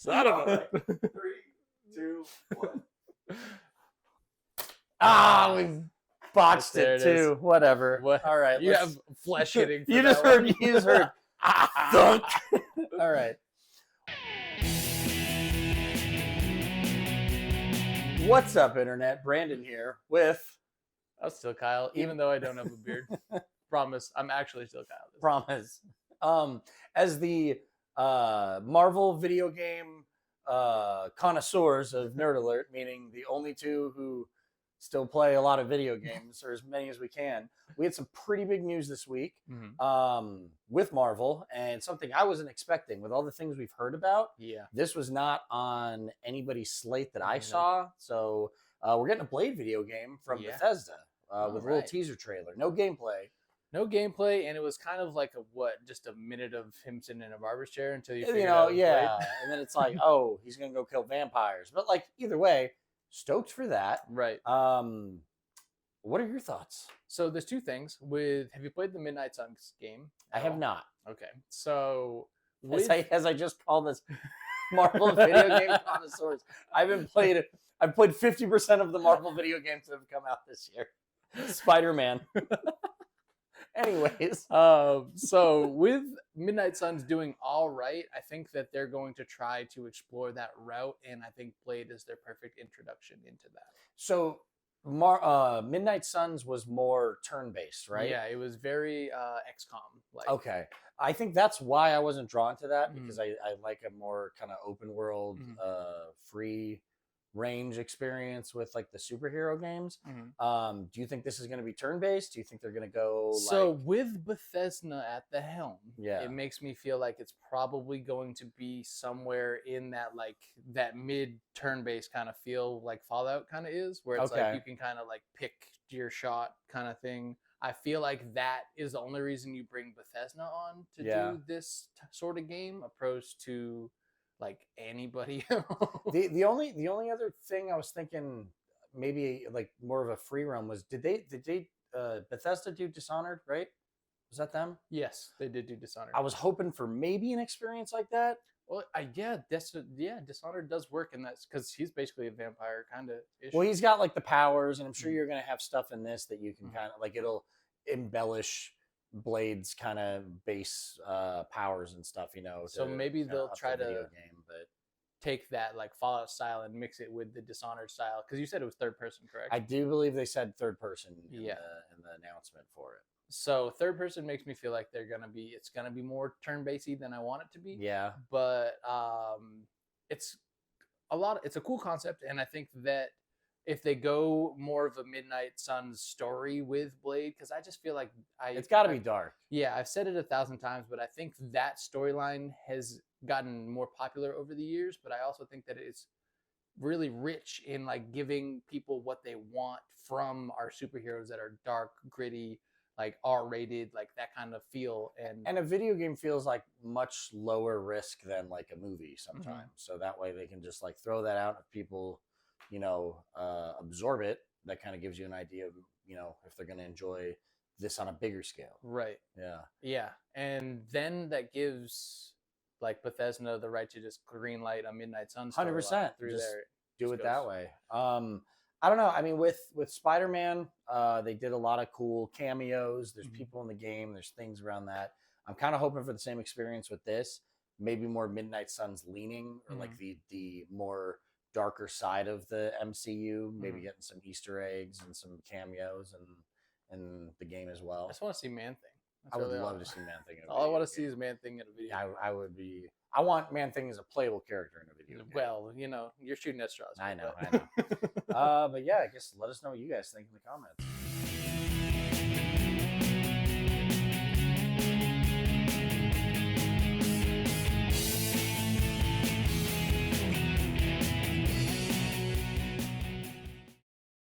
Son of a... 3, 2, 1. we Botched there it it is. too. Whatever. What? All right. You have flesh hitting. For You that just heard. one. You just heard. Thunk. All right. What's up, Internet? Brandon here with I'm still Kyle, even though I don't have a beard. Promise, I'm actually still Kyle. Promise. As the Marvel video game connoisseurs of Nerd Alert, meaning the only two who still play a lot of video games, or as many as we can, we had some pretty big news this week with Marvel, and something I wasn't expecting with all the things we've heard about. Yeah. This was not on anybody's slate that I saw. So we're getting a Blade video game from Bethesda with a little teaser trailer. No gameplay. No gameplay, and it was kind of like just a minute of him sitting in a barber's chair until you figure You out. know, yeah. And then it's like, oh, he's going to go kill vampires. But like, either way, stoked for that. Right. What are your thoughts? So there's two things. Have you played the Midnight Suns game? I have not. Okay. So as I just called this Marvel video game connoisseurs, I've played 50% of the Marvel video games that have come out this year. Spider-Man. Anyways, so with Midnight Suns doing all right, I think that they're going to try to explore that route, and I think Blade is their perfect introduction into that. So Midnight Suns was more turn-based, right? Yeah, it was very XCOM like. Okay. I think that's why I wasn't drawn to that, because I like a more kind of open world, free range experience with like the superhero games. Do you think this is going to be turn-based? Do you think they're going to go with Bethesda at the helm, it makes me feel like it's probably going to be somewhere in that mid turn-based kind of feel, like Fallout kind of is, where it's like you can kind of like pick your shot kind of thing. I feel like that is the only reason you bring Bethesda on to do this sort of game, opposed to like anybody else. The only other thing I was thinking, maybe like more of a free roam, was did they Bethesda do Dishonored, right? Was that them? Yes, they did do Dishonored. I was hoping for maybe an experience like that. Well, Dishonored does work in that, because he's basically a vampire kind of issue. Well, he's got like the powers, and I'm sure you're gonna have stuff in this that you can kind of like, it'll embellish Blade's kind of base powers and stuff, you know. So maybe they'll try to but take that like Fallout style and mix it with the Dishonored style, because you said it was third person, correct? I do believe they said third person in the announcement for it. So third person makes me feel like it's gonna be more turn-based than I want it to be. Yeah. But it's a cool concept, and I think that if they go more of a Midnight Suns story with Blade, because I just feel like it's got to be dark. Yeah, I've said it 1,000 times, but I think that storyline has gotten more popular over the years. But I also think that it's really rich in like giving people what they want from our superheroes that are dark, gritty, like R-rated, like that kind of feel. And a video game feels like much lower risk than like a movie sometimes. So that way they can just like throw that out if people, you know, absorb it. That kind of gives you an idea of, you know, if they're going to enjoy this on a bigger scale. Right. Yeah. Yeah. And then that gives like Bethesda the right to just green light a Midnight Suns 100% through just there. Do it that way. I don't know. I mean, with Spider-Man, they did a lot of cool cameos. There's people in the game. There's things around that. I'm kind of hoping for the same experience with this. Maybe more Midnight Suns leaning, or like the more darker side of the MCU. Maybe getting some Easter eggs and some cameos and the game as well. I just want to see Man-Thing. I would love to see Man-Thing. All I want to see is Man-Thing in a video. Yeah, I want Man-Thing as a playable character in a video game. Well, you know, you're shooting at straws. I know. But yeah, I guess let us know what you guys think in the comments.